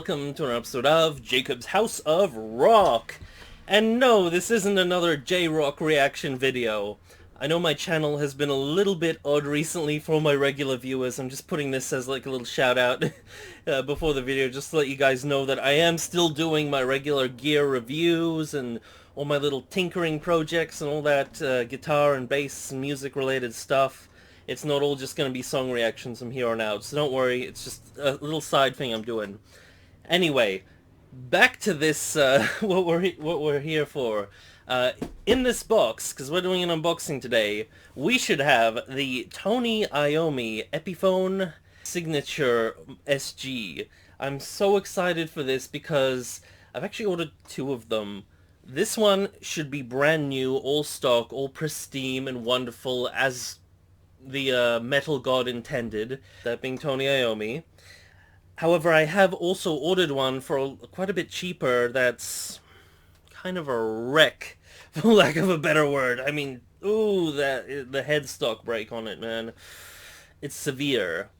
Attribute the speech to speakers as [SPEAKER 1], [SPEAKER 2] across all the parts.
[SPEAKER 1] welcome to an episode of Jacob's House of Rock. And no, this isn't another J-Rock reaction video. I know my channel has been a little bit odd recently for my regular viewers. I'm just putting this as like a little shout out before the video, just to let you guys know that I am still doing my regular gear reviews and all my little tinkering projects and all that guitar and bass and music related stuff. It's not all just going to be song reactions from here on out, so don't worry, it's just a little side thing I'm doing. Anyway, back to this, what we're here for. In this box, because we're doing an unboxing today, we should have the Tony Iommi Epiphone Signature SG. I'm so excited for this because I've actually ordered two of them. This one should be brand new, all stock, all pristine and wonderful as the metal god intended, that being Tony Iommi. However, I have also ordered one for quite a bit cheaper that's kind of a wreck, for lack of a better word. I mean, ooh, the headstock break on it, man. It's severe.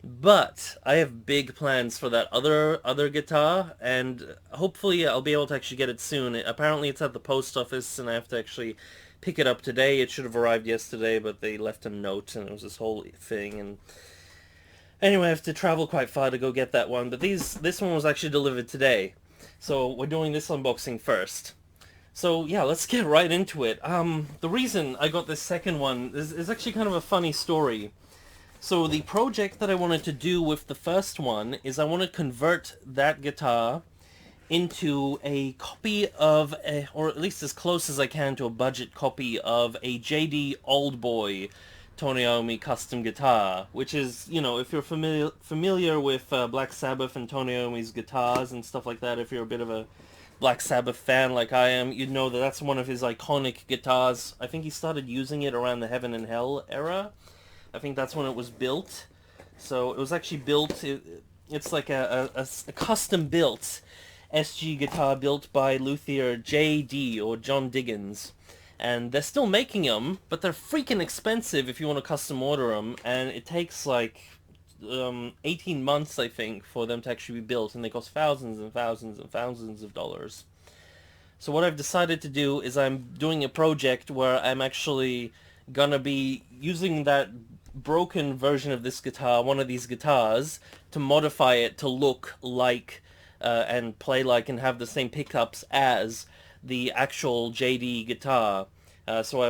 [SPEAKER 1] But I have big plans for that other guitar, and hopefully I'll be able to actually get it soon. Apparently it's at the post office, and I have to actually pick it up today. It should have arrived yesterday, but they left a note, and it was this whole thing. And anyway, I have to travel quite far to go get that one. But this one was actually delivered today, so we're doing this unboxing first. So yeah, let's get right into it. The reason I got this second one is actually kind of a funny story. So the project that I wanted to do with the first one is I want to convert that guitar into a copy of, or at least as close as I can to a budget copy of a JD Old Boy Tony Iommi custom guitar, which is, you know, if you're familiar with Black Sabbath and Tony Iommi's guitars and stuff like that, if you're a bit of a Black Sabbath fan like I am, you'd know that that's one of his iconic guitars. I think he started using it around the Heaven and Hell era. I think that's when it was built. So it was actually built, it's like a custom built SG guitar built by luthier J.D. or John Diggins. And they're still making them, but they're freaking expensive if you want to custom order them. And it takes like 18 months, I think, for them to actually be built. And they cost thousands and thousands and thousands of dollars. So what I've decided to do is I'm doing a project where I'm actually gonna be using that broken version of this guitar, one of these guitars, to modify it to look like and play like and have the same pickups as the actual JD guitar. So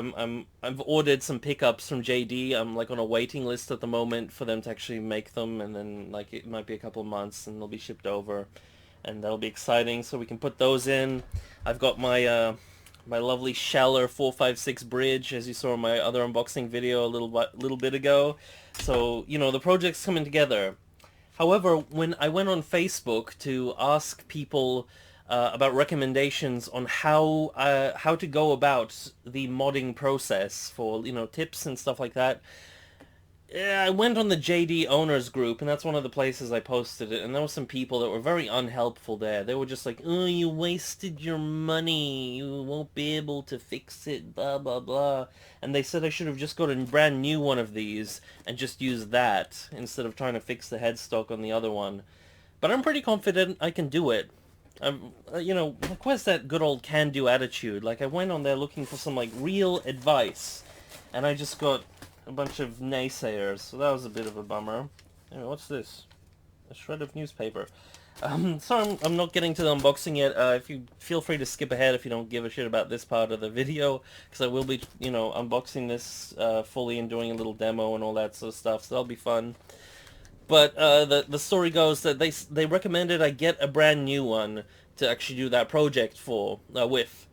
[SPEAKER 1] I've ordered some pickups from JD. I'm like on a waiting list at the moment for them to actually make them, and then like it might be a couple of months and they'll be shipped over, and that'll be exciting. So we can put those in. I've got my my lovely Schaller 456 bridge, as you saw in my other unboxing video a little bit ago. So, you know, the project's coming together. However, when I went on Facebook to ask people about recommendations on how to go about the modding process for, you know, tips and stuff like that, I went on the JD owners group, and that's one of the places I posted it, and there were some people that were very unhelpful there. They were just like, oh, you wasted your money, you won't be able to fix it, blah, blah, blah. And they said I should have just got a brand new one of these and just used that, instead of trying to fix the headstock on the other one. But I'm pretty confident I can do it. You know, like, where's that good old can-do attitude? Like, I went on there looking for some, like, real advice, and I just got a bunch of naysayers, so that was a bit of a bummer. Anyway, what's this? A shred of newspaper. Sorry, I'm not getting to the unboxing yet. If you feel free to skip ahead if you don't give a shit about this part of the video, because I will be, you know, unboxing this fully and doing a little demo and all that sort of stuff, so that'll be fun. But the story goes that they recommended I get a brand new one to actually do that project with,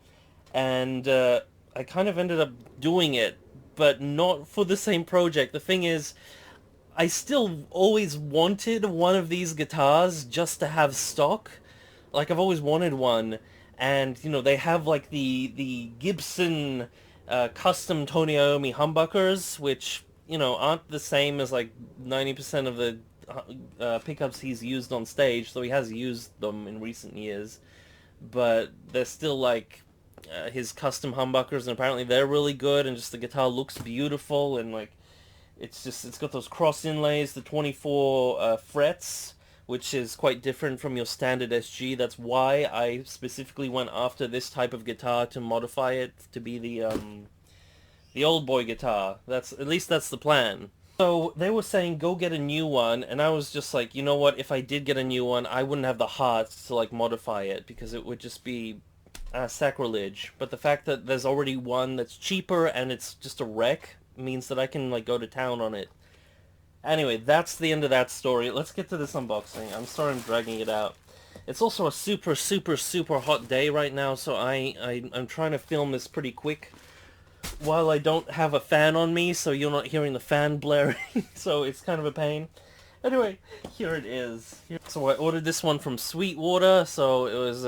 [SPEAKER 1] and I kind of ended up doing it, but not for the same project. The thing is, I still always wanted one of these guitars just to have stock. Like, I've always wanted one, and, you know, they have, like, the Gibson custom Tony Iommi humbuckers, which, you know, aren't the same as, like, 90% of the pickups he's used on stage, so he has used them in recent years. But they're still, like, his custom humbuckers, and apparently they're really good, and just the guitar looks beautiful, and like it's got those cross inlays, the 24 frets, which is quite different from your standard SG. That's why I specifically went after this type of guitar to modify it to be the old boy guitar. At least that's the plan. So they were saying go get a new one, and I was just like, you know what, if I did get a new one, I wouldn't have the heart to like modify it because it would just be sacrilege. But the fact that there's already one that's cheaper and it's just a wreck means that I can like go to town on it. Anyway, that's the end of that story. Let's get to this unboxing. I'm sorry I'm dragging it out. It's also a super, super, super hot day right now, so I'm trying to film this pretty quick while I don't have a fan on me, so you're not hearing the fan blaring, so it's kind of a pain. Anyway, here it is. So I ordered this one from Sweetwater, so it was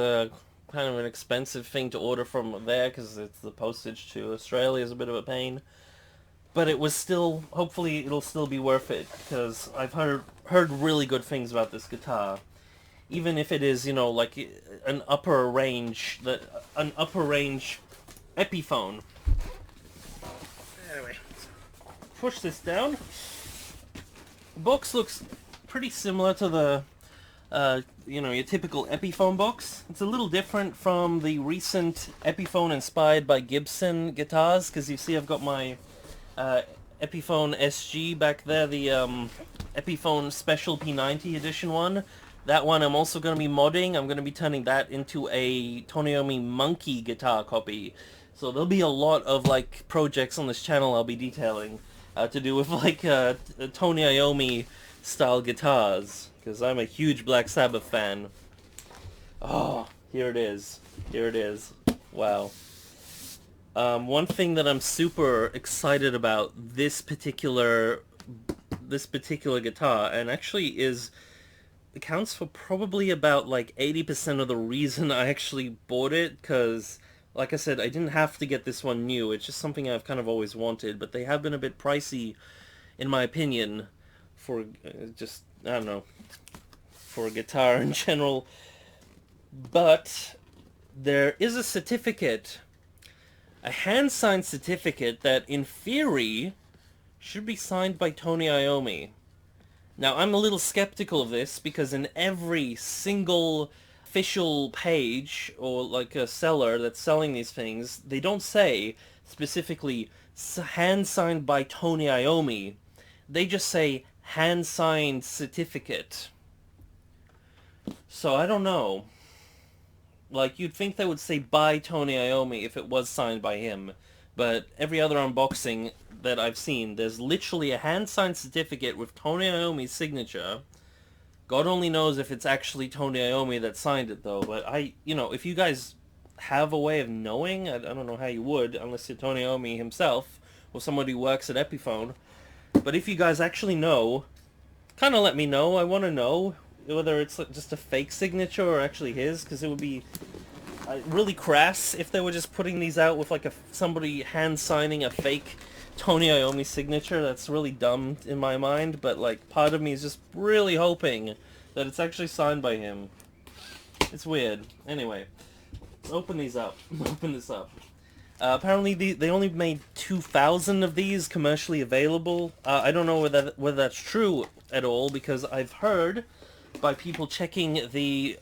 [SPEAKER 1] kind of an expensive thing to order from there, because the postage to Australia is a bit of a pain. But it was still, hopefully it'll still be worth it, because I've heard really good things about this guitar. Even if it is, you know, like an upper range Epiphone. Anyway, push this down. The box looks pretty similar to the, you know, your typical Epiphone box. It's a little different from the recent Epiphone inspired by Gibson guitars, because you see I've got my Epiphone SG back there, the Epiphone Special P90 edition one. That one I'm also going to be modding. I'm going to be turning that into a Tony Iommi Monkey guitar copy. So there'll be a lot of like projects on this channel I'll be detailing to do with like Tony Iommi style guitars, because I'm a huge Black Sabbath fan. Oh, here it is. Here it is. Wow. One thing that I'm super excited about this particular guitar, and actually accounts for probably about like 80% of the reason I actually bought it, because like I said, I didn't have to get this one new. It's just something I've kind of always wanted, but they have been a bit pricey, in my opinion, for just, I don't know, for a guitar in general. But there is a certificate, a hand-signed certificate that, in theory, should be signed by Tony Iommi. Now, I'm a little skeptical of this, because in every single official page, or like a seller that's selling these things, they don't say specifically hand-signed by Tony Iommi. They just say hand-signed certificate. So I don't know. Like, you'd think they would say by Tony Iommi if it was signed by him. But every other unboxing that I've seen, there's literally a hand-signed certificate with Tony Iommi's signature. God only knows if it's actually Tony Iommi that signed it, though. But you know, if you guys have a way of knowing, I don't know how you would, unless you're Tony Iommi himself, or somebody who works at Epiphone. But if you guys actually know, kind of let me know. I want to know whether it's just a fake signature or actually his, because it would be really crass if they were just putting these out with like somebody hand signing a fake Tony Iommi signature. That's really dumb in my mind, but like part of me is just really hoping that it's actually signed by him. It's weird. Anyway, let's open these up. Open this up. Apparently they only made 2,000 of these commercially available. I don't know whether that's true at all, because I've heard by people checking the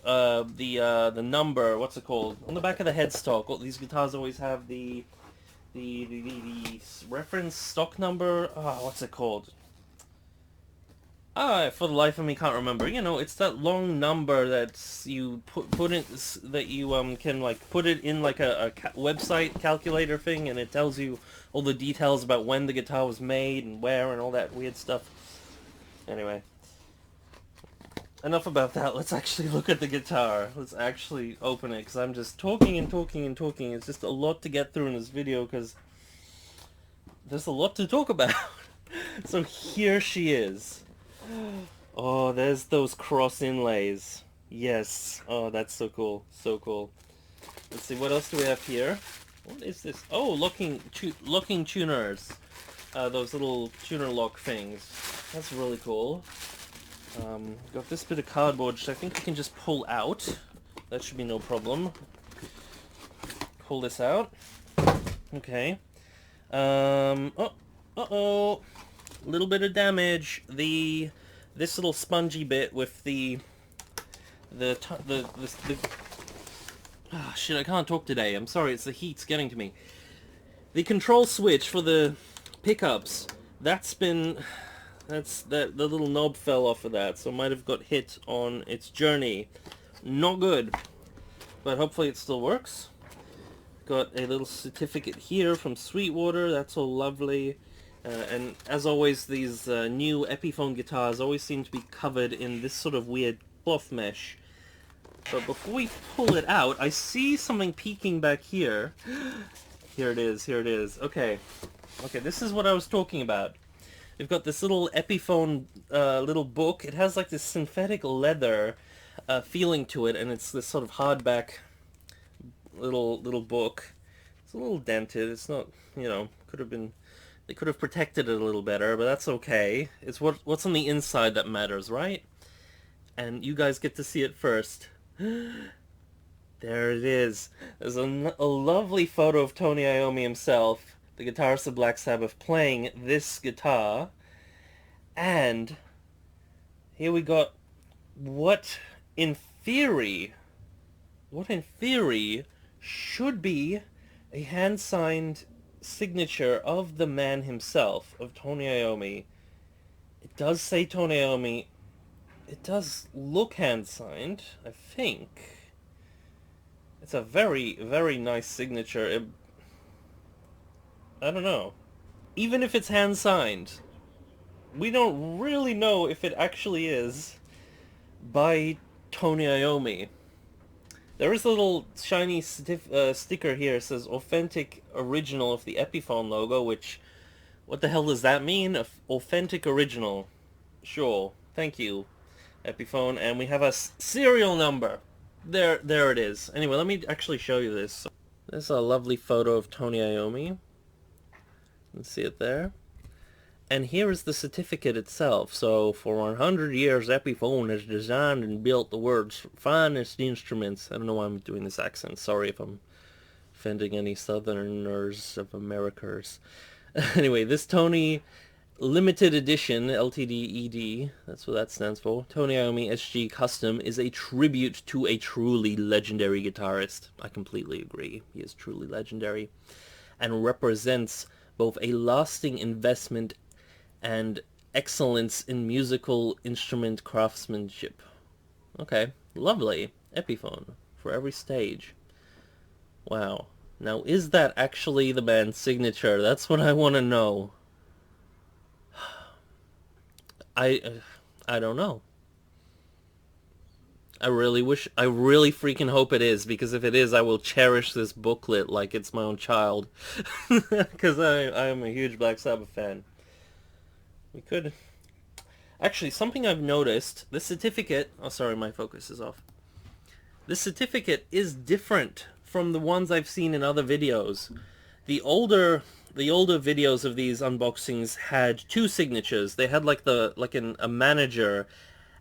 [SPEAKER 1] number, what's it called, on the back of the headstock. All these guitars always have the reference stock number. What's it called? For the life of me, can't remember. You know, it's that long number that you put in, that you can like put it in like a website calculator thing, and it tells you all the details about when the guitar was made and where and all that weird stuff. Anyway, enough about that. Let's actually look at the guitar. Let's actually open it, because I'm just talking and talking and talking. It's just a lot to get through in this video, because there's a lot to talk about. So here she is. Oh, there's those cross inlays. Yes. Oh, that's so cool. So cool. Let's see, what else do we have here? What is this? Oh, locking tuners. Those little tuner lock things. That's really cool. Got this bit of cardboard, which I think we can just pull out. That should be no problem. Pull this out. Okay. Uh-oh. Little bit of damage. This little spongy bit with the Ah, shit, I can't talk today. I'm sorry, it's the heat's getting to me. The control switch for the pickups, the little knob fell off of that, so it might have got hit on its journey. Not good, but hopefully it still works. Got a little certificate here from Sweetwater, that's all lovely. And as always, these new Epiphone guitars always seem to be covered in this sort of weird cloth mesh. But before we pull it out, I see something peeking back here. Here it is, here it is. Okay, this is what I was talking about. We've got this little Epiphone little book. It has like this synthetic leather feeling to it, and it's this sort of hardback little book. It's a little dented. It's not, you know, they could have protected it a little better, but that's okay. It's what's on the inside that matters, right? And you guys get to see it first. There it is. There's a lovely photo of Tony Iommi himself, the guitarist of Black Sabbath, playing this guitar. And here we got what in theory should be a hand-signed signature of the man himself, of Tony Iommi. It does say Tony Iommi. It does look hand-signed, I think. It's a very, very nice signature. I don't know. Even if it's hand-signed, we don't really know if it actually is by Tony Iommi. There is a little shiny sticker here. It says authentic original of the Epiphone logo, which, what the hell does that mean? Authentic original. Sure. Thank you, Epiphone. And we have a serial number. There it is. Anyway, let me actually show you this. This is a lovely photo of Tony Iommi. You can see it there. And here is the certificate itself. So, for 100 years, Epiphone has designed and built the world's finest instruments. I don't know why I'm doing this accent. Sorry if I'm offending any Southerners of Americas. Anyway, this Tony Limited Edition, LTD-ED, that's what that stands for, Tony Iommi SG Custom, is a tribute to a truly legendary guitarist. I completely agree. He is truly legendary. And represents both a lasting investment and excellence in musical instrument craftsmanship. Okay, lovely. Epiphone for every stage. Wow. Now, is that actually the band's signature? That's what I want to know. I don't know. I really freaking hope it is, because if it is, I will cherish this booklet like it's my own child. Because I am a huge Black Sabbath fan. We could... Actually, something I've noticed, this certificate... Oh, sorry, my focus is off. This certificate is different from the ones I've seen in other videos. The older videos of these unboxings had two signatures. They had like a manager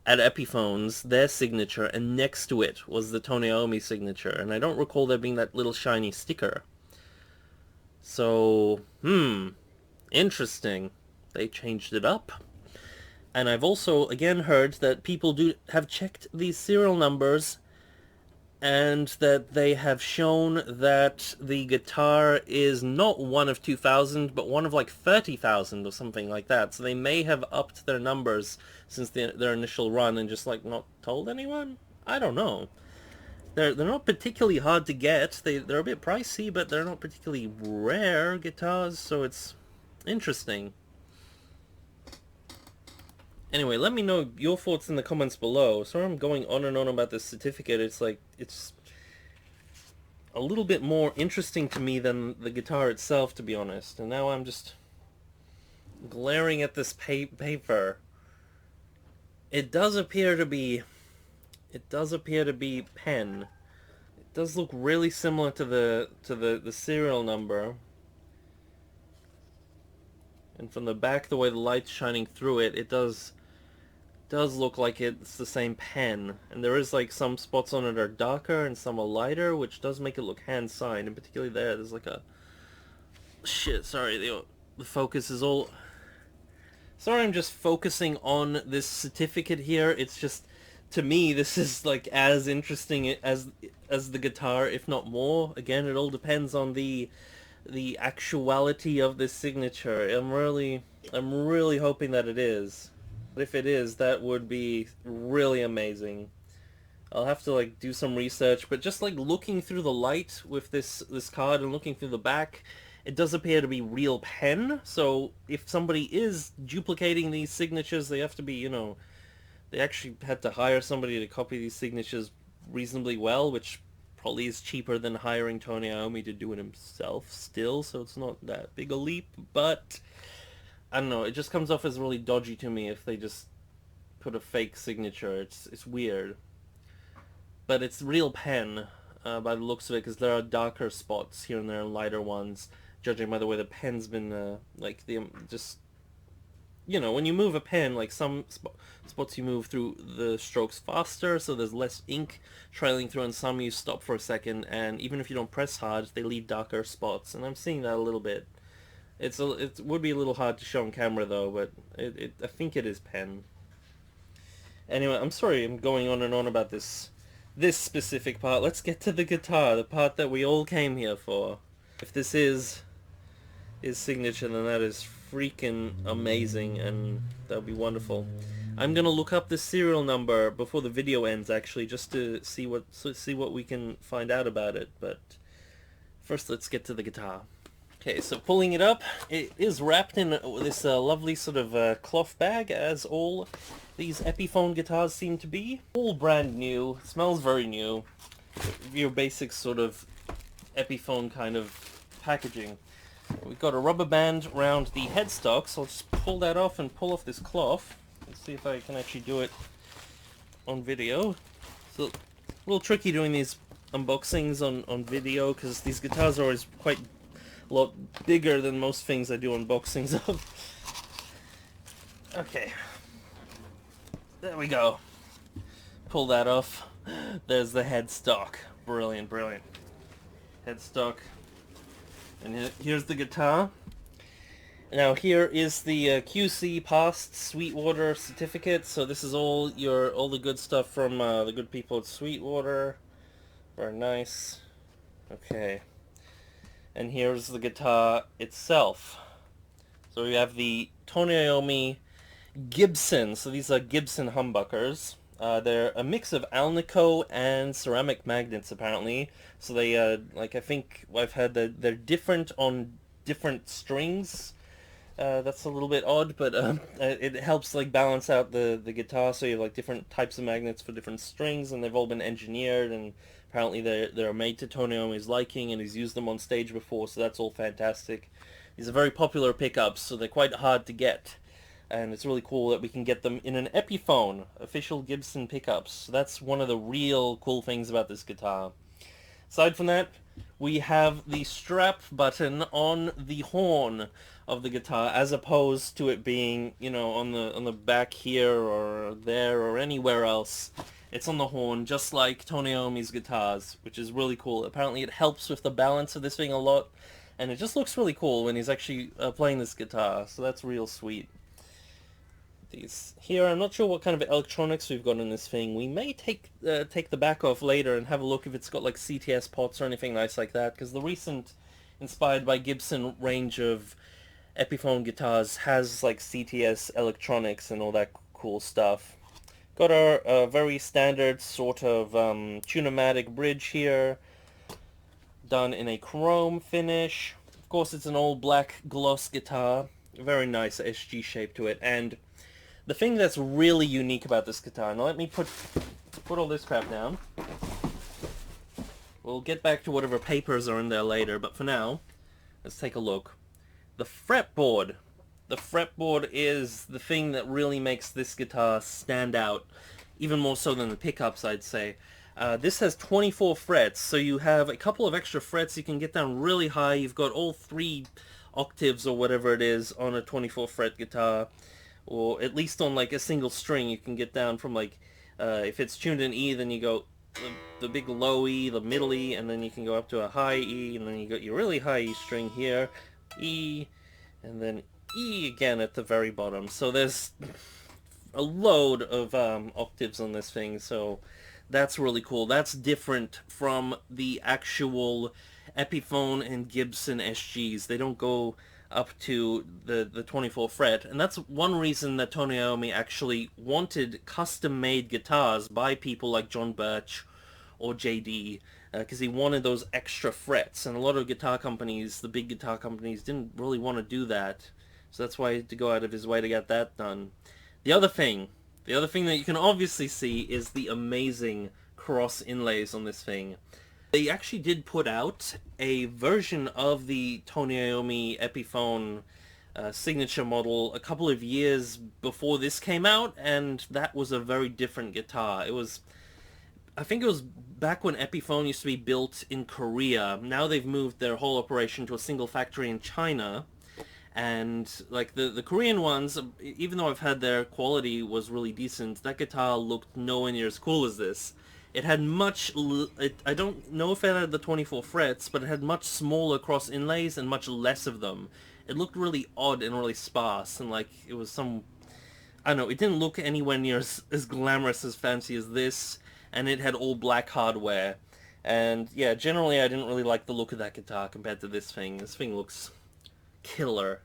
[SPEAKER 1] at Epiphones, their signature, and next to it was the Tony Iommi signature. And I don't recall there being that little shiny sticker. So, interesting. They changed it up. And I've also, again, heard that people have checked these serial numbers, and that they have shown that the guitar is not one of 2,000, but one of like 30,000 or something like that. So they may have upped their numbers since their initial run and just like not told anyone? I don't know. They're not particularly hard to get. They're a bit pricey, but they're not particularly rare guitars, so it's interesting. Anyway, let me know your thoughts in the comments below. Sorry I'm going on and on about this certificate. It's like, it's a little bit more interesting to me than the guitar itself, to be honest. And now I'm just glaring at this paper. It does appear to be pen. It does look really similar to the serial number. And from the back, the way the light's shining through it, it does look like it's the same pen. And there is like some spots on it are darker and some are lighter, which does make it look hand-signed. And particularly there's like a... Shit, sorry, the focus is all... Sorry, I'm just focusing on this certificate here. It's just... to me, this is like as interesting as the guitar, if not more. Again, it all depends on the actuality of this signature. I'm really hoping that it is. If it is, that would be really amazing. I'll have to like do some research, but just like looking through the light with this card and looking through the back, it does appear to be real pen. So if somebody is duplicating these signatures, they have to be, they actually had to hire somebody to copy these signatures reasonably well, which probably is cheaper than hiring Tony Iommi to do it himself still, so it's not that big a leap, but I don't know, it just comes off as really dodgy to me if they just put a fake signature. It's weird. But it's real pen by the looks of it, because there are darker spots here and there and lighter ones, judging by the way the pen's been, like, just, when you move a pen, like some spots you move through the strokes faster, so there's less ink trailing through, and some you stop for a second, and even if you don't press hard, they leave darker spots, and I'm seeing that a little bit. It would be a little hard to show on camera though, but I think it is pen. Anyway, I'm sorry I'm going on and on about this specific part. Let's get to the guitar, the part that we all came here for. If this is his signature, then that is freaking amazing, and that would be wonderful. I'm gonna look up the serial number before the video ends, actually, just to see what we can find out about it. But first, let's get to the guitar. Okay, so pulling it up, it is wrapped in this lovely sort of cloth bag, as all these Epiphone guitars seem to be. All brand new, smells very new. Your basic sort of Epiphone kind of packaging. We've got a rubber band around the headstock, so I'll just pull that off and pull off this cloth. Let's see if I can actually do it on video. So, a little tricky doing these unboxings on video, because these guitars are always quite a lot bigger than most things I do unboxings of. Okay. There we go. Pull that off. There's the headstock. Brilliant, brilliant. Headstock. And here's the guitar. Now here is the QC passed Sweetwater certificate. So this is all the good stuff from the good people at Sweetwater. Very nice. Okay. And here's the guitar itself. So we have the Tony Iommi Gibson. So these are Gibson humbuckers. They're a mix of Alnico and ceramic magnets, apparently. So they, like, I think I've heard that they're different on different strings. That's a little bit odd, but it helps, like, balance out the guitar. So you have, like, different types of magnets for different strings, and they've all been engineered, and apparently they're made to Tony Iommi's liking, and he's used them on stage before, so that's all fantastic. These are very popular pickups, so they're quite hard to get. And it's really cool that we can get them in an Epiphone, official Gibson pickups. So that's one of the real cool things about this guitar. Aside from that, we have the strap button on the horn of the guitar, as opposed to it being, on the back here or there or anywhere else. It's on the horn, just like Tony Iommi's guitars, which is really cool. Apparently it helps with the balance of this thing a lot, and it just looks really cool when he's actually playing this guitar, so that's real sweet. These here, I'm not sure what kind of electronics we've got in this thing. We may take the back off later and have a look if it's got like CTS pots or anything nice like that, because the recent inspired by Gibson range of Epiphone guitars has like CTS electronics and all that cool stuff. Got our very standard sort of Tune-o-matic bridge here, done in a chrome finish. Of course, it's an old black gloss guitar, very nice SG shape to it, and the thing that's really unique about this guitar, now let me put all this crap down. We'll get back to whatever papers are in there later, but for now, let's take a look. The fretboard. The fretboard is the thing that really makes this guitar stand out, even more so than the pickups, I'd say. This has 24 frets, so you have a couple of extra frets. You can get down really high. You've got all 3 octaves or whatever it is on a 24 fret guitar. Or at least on like a single string, you can get down from like, if it's tuned in E, then you go the big low E, the middle E, and then you can go up to a high E, and then you got your really high E string here, E, and then E again at the very bottom. So there's a load of octaves on this thing, so that's really cool. That's different from the actual Epiphone and Gibson SGs. They don't go up to the 24th fret, and that's one reason that Tony Iommi actually wanted custom-made guitars by people like John Birch or JD, because he wanted those extra frets, and a lot of guitar companies, the big guitar companies, didn't really want to do that, so that's why he had to go out of his way to get that done. The other thing that you can obviously see is the amazing cross inlays on this thing. They actually did put out a version of the Tony Iommi Epiphone signature model a couple of years before this came out, and that was a very different guitar. I think it was back when Epiphone used to be built in Korea. Now they've moved their whole operation to a single factory in China. And like the Korean ones, even though I've had their quality was really decent, that guitar looked nowhere near as cool as this. It had I don't know if it had the 24 frets, but it had much smaller cross inlays and much less of them. It looked really odd and really sparse, and like it was I don't know, it didn't look anywhere near as glamorous, as fancy as this, and it had all black hardware. And yeah, generally I didn't really like the look of that guitar compared to this thing. This thing looks killer,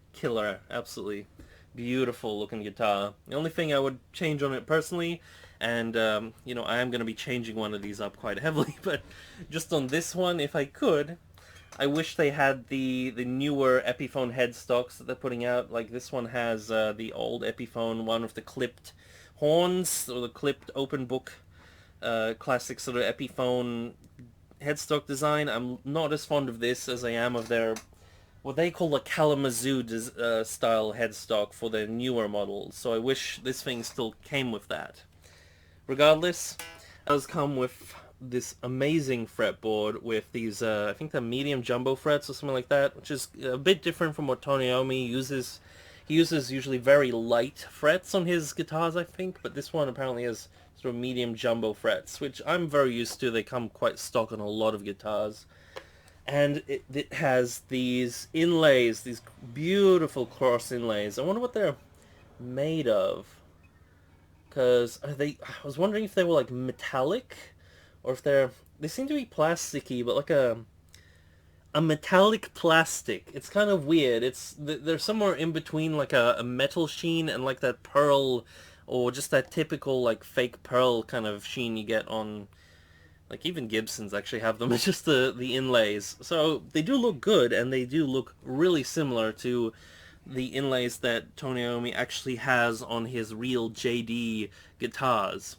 [SPEAKER 1] absolutely beautiful looking guitar. The only thing I would change on it personally, and you know, I am going to be changing one of these up quite heavily, but just on this one, if I could, I wish they had the newer Epiphone headstocks that they're putting out. Like this one has the old Epiphone one with the clipped horns, or the clipped open book classic sort of Epiphone headstock design. I'm not as fond of this as I am of their what they call a Kalamazoo style headstock for their newer models, so I wish this thing still came with that. Regardless, it does come with this amazing fretboard with these, I think they're medium jumbo frets or something like that, which is a bit different from what Tony Iommi uses. He uses usually very light frets on his guitars, I think, but this one apparently has sort of medium jumbo frets, which I'm very used to. They come quite stock on a lot of guitars. And it has these inlays, these beautiful cross inlays. I wonder what they're made of. Because I was wondering if they were like metallic, or if they seem to be plasticky, but like a metallic plastic. It's kind of weird. They're somewhere in between like a metal sheen and like that pearl, or just that typical like fake pearl kind of sheen you get on, like even Gibsons actually have them. It's just the inlays. So they do look good, and they do look really similar to the inlays that Tony Iommi actually has on his real JD guitars.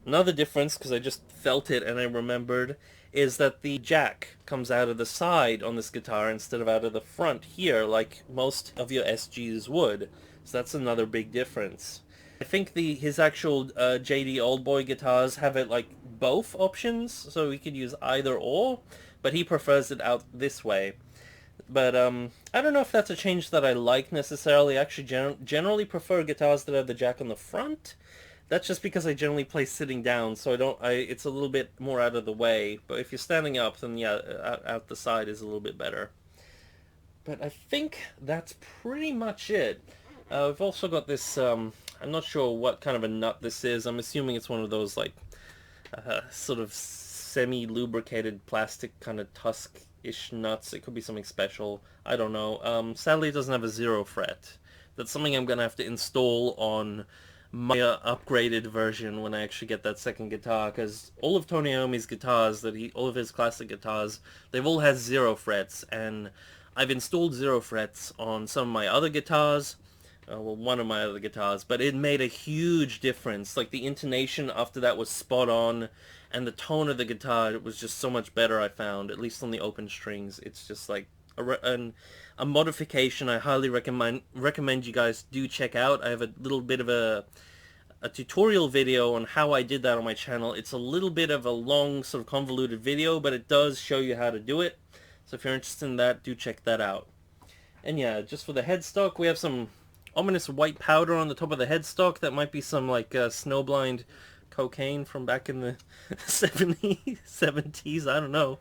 [SPEAKER 1] Another difference, because I just felt it and I remembered, is that the jack comes out of the side on this guitar instead of out of the front here, like most of your SGs would. So that's another big difference. I think his actual JD Old Boy guitars have it like both options, so we could use either or, but he prefers it out this way. But I don't know if that's a change that I like necessarily. I actually generally prefer guitars that have the jack on the front. That's just because I generally play sitting down, so it's a little bit more out of the way. But if you're standing up, then yeah, out the side is a little bit better. But I think that's pretty much it. We've also got this, I'm not sure what kind of a nut this is. I'm assuming it's one of those like sort of semi-lubricated plastic kind of tusk-ish nuts. It could be something special. I don't know. Sadly, it doesn't have a 0 fret. That's something I'm going to have to install on my upgraded version when I actually get that second guitar, because all of Tony Iommi's guitars, all of his classic guitars, they've all had 0 frets, and I've installed 0 frets on some of my other guitars, well, one of my other guitars, but it made a huge difference. Like, the intonation after that was spot on, and the tone of the guitar was just so much better, I found, at least on the open strings. It's just like a modification I highly recommend you guys do check out. I have a little bit of a tutorial video on how I did that on my channel. It's a little bit of a long, sort of convoluted video, but it does show you how to do it. So if you're interested in that, do check that out. And yeah, just for the headstock, we have some ominous white powder on the top of the headstock. That might be some like snowblind cocaine from back in the 70s, I don't know.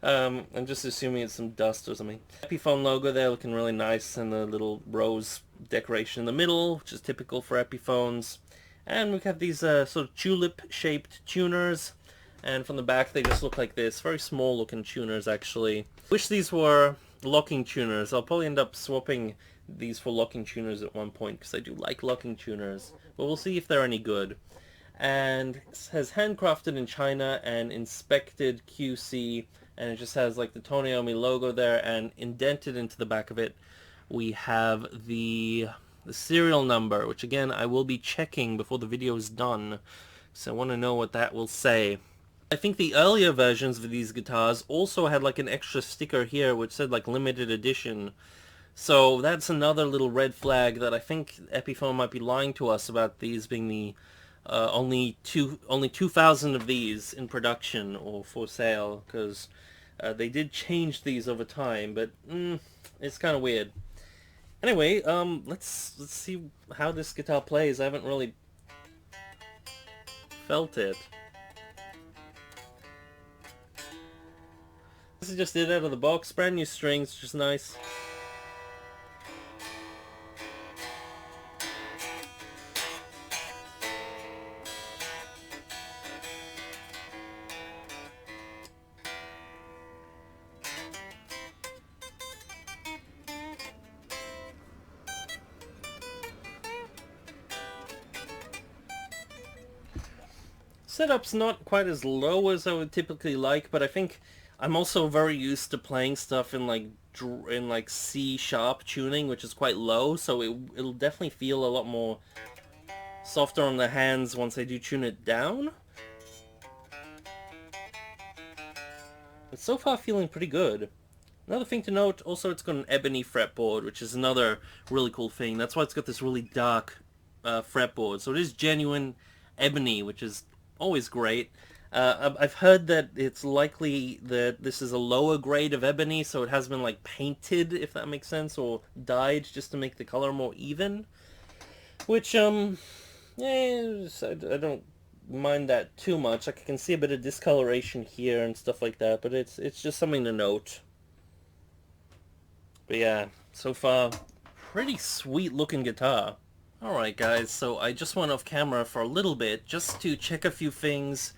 [SPEAKER 1] I'm just assuming it's some dust or something. Epiphone logo there looking really nice, and the little rose decoration in the middle, which is typical for Epiphones. And we have these sort of tulip-shaped tuners, and from the back they just look like this. Very small looking tuners, actually. Wish these were locking tuners. I'll probably end up swapping these for locking tuners at one point, because I do like locking tuners. But we'll see if they're any good. And it says handcrafted in China and inspected QC, and it just has like the Tony Iommi logo there, and indented into the back of it we have the serial number, which again I will be checking before the video is done, so I want to know what that will say. I think the earlier versions of these guitars also had like an extra sticker here which said like limited edition, so that's another little red flag that I think Epiphone might be lying to us about these being the only 2,000 of these in production or for sale, because they did change these over time, but it's kind of weird. Anyway, let's see how this guitar plays. I haven't really felt it. This is just it out of the box. Brand new strings, just nice. Setup's not quite as low as I would typically like, but I think I'm also very used to playing stuff in like C sharp tuning, which is quite low, so it'll definitely feel a lot more softer on the hands once I do tune it down. But so far feeling pretty good. Another thing to note, also it's got an ebony fretboard, which is another really cool thing. That's why it's got this really dark fretboard. So it is genuine ebony, which is always great. I've heard that it's likely that this is a lower grade of ebony, so it has been like painted, if that makes sense, or dyed just to make the color more even. Which, yeah, I don't mind that too much. Like, I can see a bit of discoloration here and stuff like that, but it's just something to note. But yeah, so far, pretty sweet looking guitar. Alright guys, so I just went off camera for a little bit just to check a few things,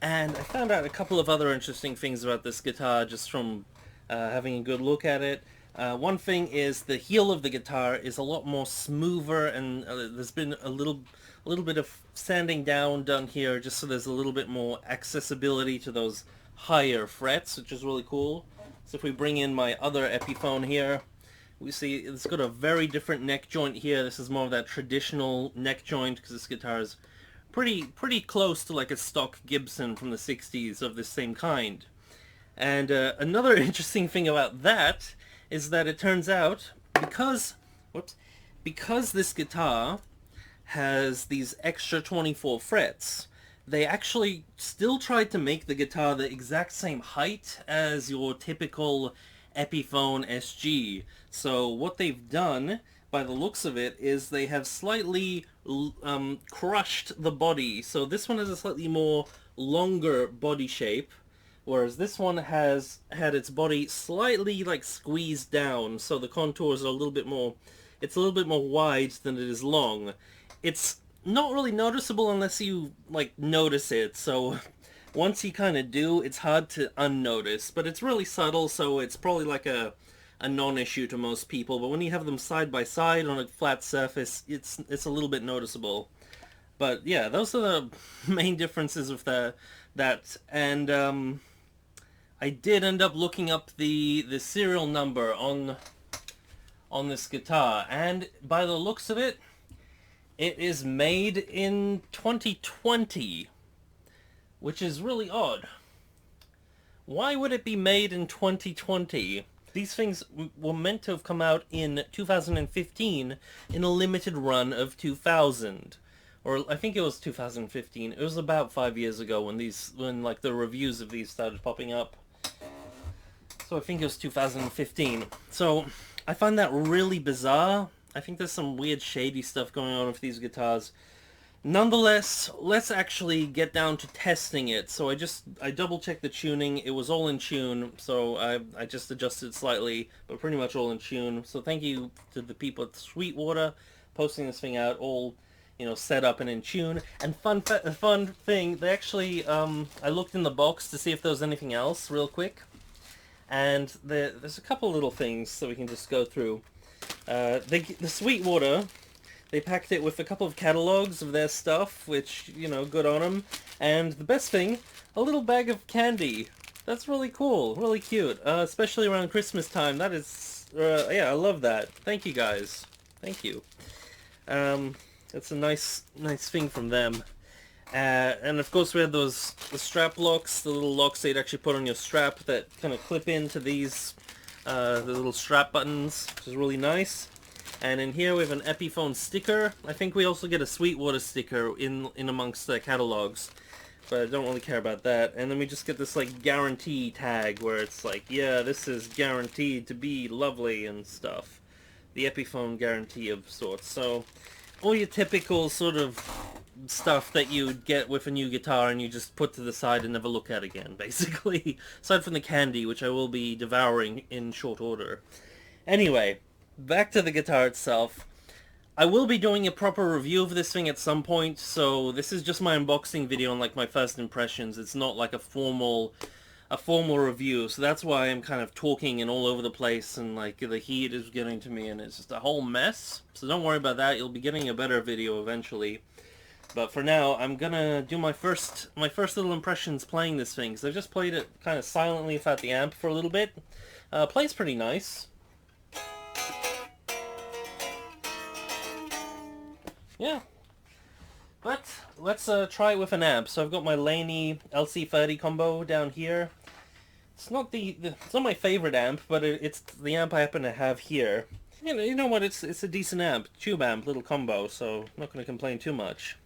[SPEAKER 1] and I found out a couple of other interesting things about this guitar just from having a good look at it. One thing is the heel of the guitar is a lot more smoother, and there's been a little bit of sanding down done here just so there's a little bit more accessibility to those higher frets, which is really cool. So if we bring in my other Epiphone here, we see it's got a very different neck joint here. This is more of that traditional neck joint because this guitar is pretty close to like a stock Gibson from the 60s of this same kind. And another interesting thing about that is that it turns out because this guitar has these extra 24 frets, they actually still tried to make the guitar the exact same height as your typical Epiphone SG. So what they've done, by the looks of it, is they have slightly crushed the body. So this one has a slightly more longer body shape, whereas this one has had its body slightly like squeezed down, so the contours are a little bit more, it's a little bit more wide than it is long. It's not really noticeable unless you like notice it, so once you kind of do, it's hard to unnotice, but it's really subtle, so it's probably like a non-issue to most people. But when you have them side by side on a flat surface, it's a little bit noticeable. But yeah, those are the main differences with that. And I did end up looking up the serial number on this guitar, and by the looks of it, it is made in 2020. Which is really odd. Why would it be made in 2020? These things were meant to have come out in 2015 in a limited run of 2000. Or I think it was 2015. It was about 5 years ago when like the reviews of these started popping up. So I think it was 2015. So I find that really bizarre. I think there's some weird shady stuff going on with these guitars. Nonetheless, let's actually get down to testing it. So I double checked the tuning. It was all in tune, so I just adjusted slightly, but pretty much all in tune. So thank you to the people at Sweetwater posting this thing out, all set up and in tune. And fun thing, they actually I looked in the box to see if there was anything else real quick, and there's a couple little things that we can just go through. The Sweetwater, they packed it with a couple of catalogs of their stuff, which, good on them. And the best thing, a little bag of candy. That's really cool, really cute, especially around Christmas time. That is, yeah, I love that. Thank you guys. Thank you. That's a nice thing from them. And of course we had the strap locks, the little locks they'd actually put on your strap that kind of clip into these, the little strap buttons, which is really nice. And in here we have an Epiphone sticker. I think we also get a Sweetwater sticker in amongst the catalogs, but I don't really care about that. And then we just get this like guarantee tag where it's like, yeah, this is guaranteed to be lovely and stuff. The Epiphone guarantee of sorts. So all your typical sort of stuff that you'd get with a new guitar and you just put to the side and never look at again, basically. Aside from the candy, which I will be devouring in short order. Anyway, back to the guitar itself. I will be doing a proper review of this thing at some point, so this is just my unboxing video and like my first impressions. It's not like a formal review, so that's why I'm kind of talking and all over the place, and like the heat is getting to me and it's just a whole mess. So don't worry about that, you'll be getting a better video eventually. But for now, I'm gonna do my first little impressions playing this thing, because I've just played it kind of silently without the amp for a little bit. Plays pretty nice. Yeah, but let's try it with an amp. So I've got my Laney LC30 combo down here. It's not it's not my favorite amp, but it's the amp I happen to have here. You know what? It's a decent amp, tube amp, little combo. So I'm not going to complain too much.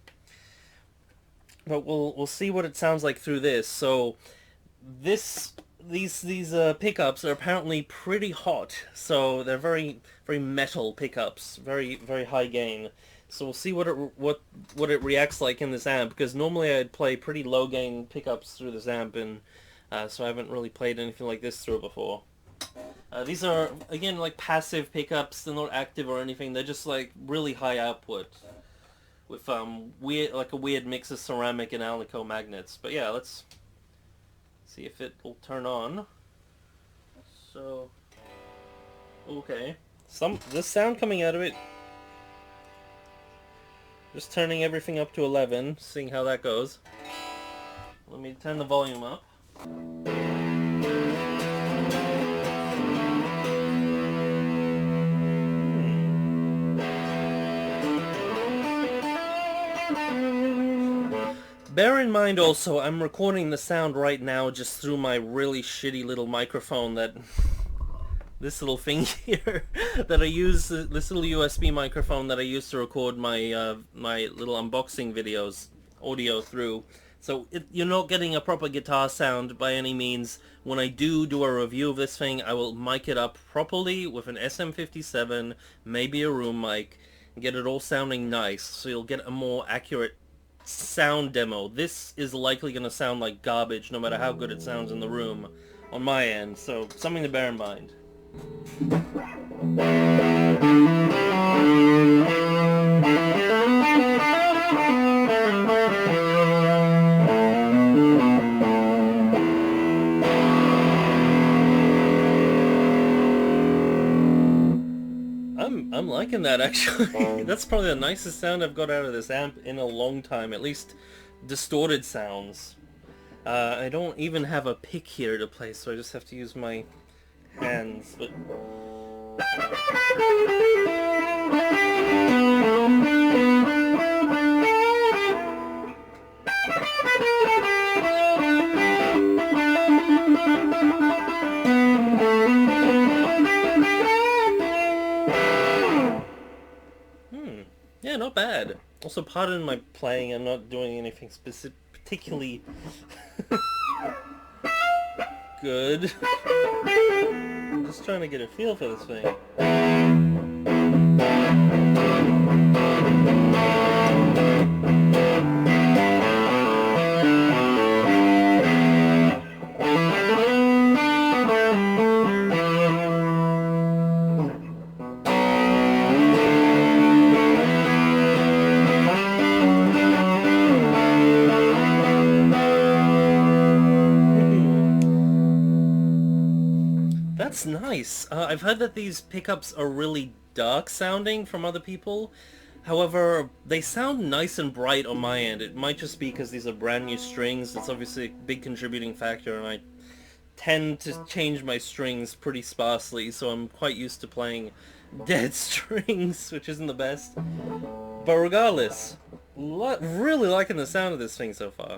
[SPEAKER 1] But we'll see what it sounds like through this. So these pickups are apparently pretty hot. So they're very metal pickups, very high gain. So we'll see what it reacts like in this amp, because normally I'd play pretty low gain pickups through this amp, and so I haven't really played anything like this through it before. These are, again, like passive pickups. They're not active or anything. They're just like really high output with a weird mix of ceramic and Alnico magnets. But yeah, let's see if it will turn on. So okay, this sound coming out of it. Just turning everything up to 11, seeing how that goes. Let me turn the volume up. Bear in mind also, I'm recording the sound right now just through my really shitty little microphone that... This little thing here that I use, this little USB microphone that I use to record my my little unboxing videos, audio through. So you're not getting a proper guitar sound by any means. When I do a review of this thing, I will mic it up properly with an SM57, maybe a room mic, and get it all sounding nice, so you'll get a more accurate sound demo. This is likely going to sound like garbage no matter how good it sounds in the room on my end, so something to bear in mind. I'm liking that, actually. That's probably the nicest sound I've got out of this amp in a long time, at least distorted sounds. I don't even have a pick here to play, so I just have to use my hands, but... Yeah, not bad. Also, pardon my playing, I'm not doing anything particularly good. I'm just trying to get a feel for this thing. It's nice. I've heard that these pickups are really dark sounding from other people. However, they sound nice and bright on my end. It might just be because these are brand new strings. It's obviously a big contributing factor, and I tend to change my strings pretty sparsely, so I'm quite used to playing dead strings, which isn't the best. But regardless, really liking the sound of this thing so far.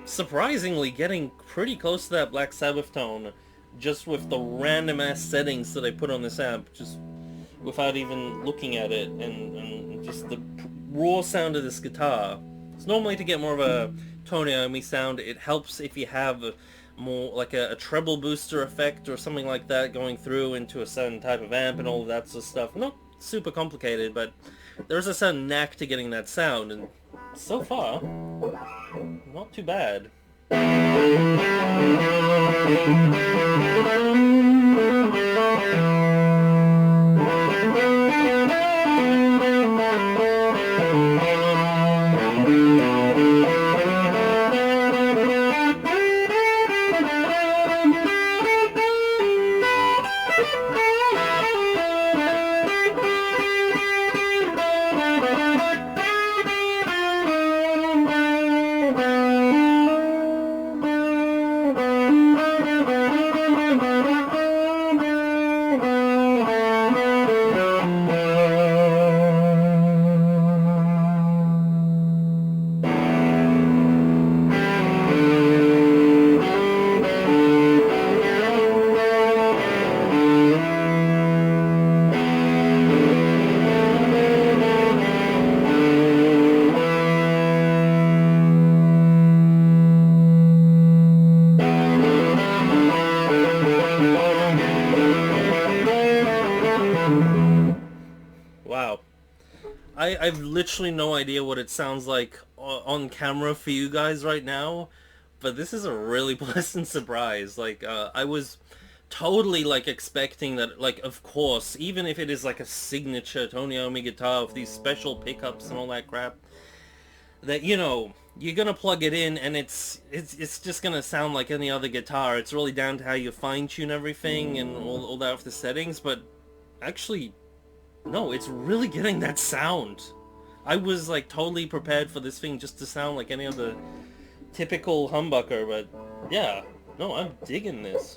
[SPEAKER 1] Surprisingly getting pretty close to that Black Sabbath tone just with the random ass settings that I put on this amp, just without even looking at it, and just the raw sound of this guitar. So normally to get more of a Tony Iommi sound, it helps if you have more like a treble booster effect or something like that going through into a certain type of amp and all of that sort of stuff. Not super complicated, but there's a certain knack to getting that sound, and so far, not too bad. Wow. I've literally no idea what it sounds like on camera for you guys right now, but this is a really pleasant surprise. Like, I was totally, like, expecting that, like, of course, even if it is, like, a signature Tony Iommi guitar with these special pickups and all that crap, that, you know, you're gonna plug it in and it's just gonna sound like any other guitar. It's really down to how you fine-tune everything and all that with the settings, but actually, no, it's really getting that sound. I was like totally prepared for this thing just to sound like any other typical humbucker, but yeah, no, I'm digging this.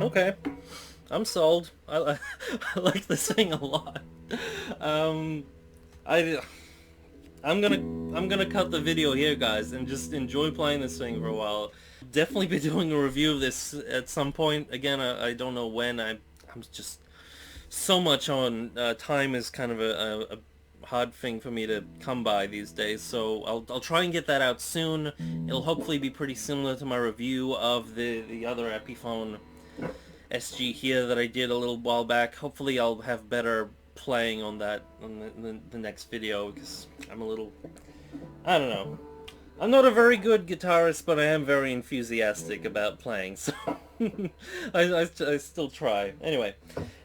[SPEAKER 1] Okay, I'm sold. I like this thing a lot. I'm gonna cut the video here, guys, and just enjoy playing this thing for a while. Definitely be doing a review of this at some point. Again, I don't know when. I'm just so much on. Time is kind of a hard thing for me to come by these days, so I'll try and get that out soon. It'll hopefully be pretty similar to my review of the other Epiphone SG here that I did a little while back. Hopefully I'll have better playing on that on the next video, because I'm a little, I don't know. I'm not a very good guitarist, but I am very enthusiastic about playing, so I still try. Anyway,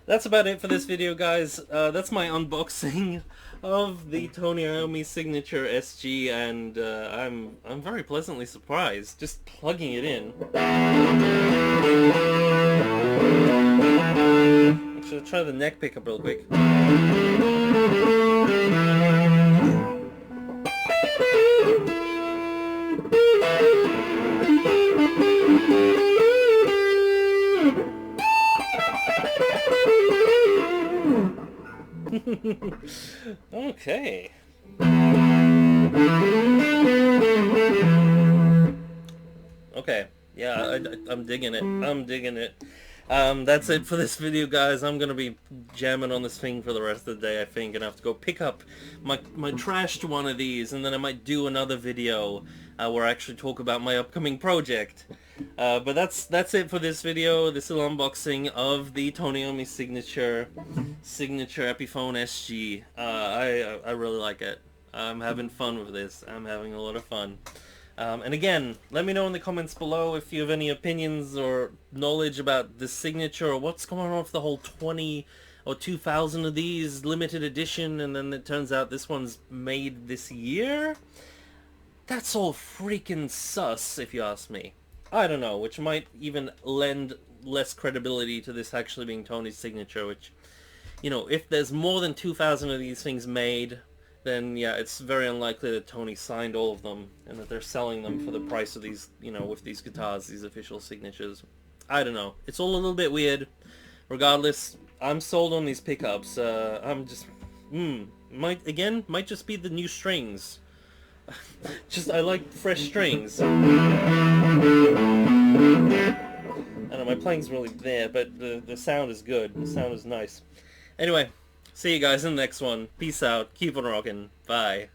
[SPEAKER 1] that's about it for this video, guys. That's my unboxing of the Tony Iommi Signature SG, and I'm very pleasantly surprised just plugging it in. Actually, I'll try the neck pickup real quick. Okay. Okay. Yeah, I'm digging it. I'm digging it. That's it for this video, guys. I'm gonna be jamming on this thing for the rest of the day, I think, and I have to go pick up my trashed one of these, and then I might do another video where I actually talk about my upcoming project. But that's it for this video. This is an unboxing of the Tony Iommi signature Epiphone SG. I really like it. I'm having fun with this. I'm having a lot of fun. And again, let me know in the comments below if you have any opinions or knowledge about this signature, or what's going on with the whole 20 or 2,000 of these limited edition, and then it turns out this one's made this year? That's all freaking sus, if you ask me. I don't know, which might even lend less credibility to this actually being Tony's signature, which, you know, if there's more than 2,000 of these things made, then yeah, it's very unlikely that Tony signed all of them, and that they're selling them for the price of these, you know, with these guitars, these official signatures. I don't know. It's all a little bit weird. Regardless, I'm sold on these pickups. I'm just, might just be the new strings. I like fresh strings. I don't know, my playing's really there, but the sound is good. The sound is nice. Anyway, see you guys in the next one. Peace out. Keep on rocking. Bye.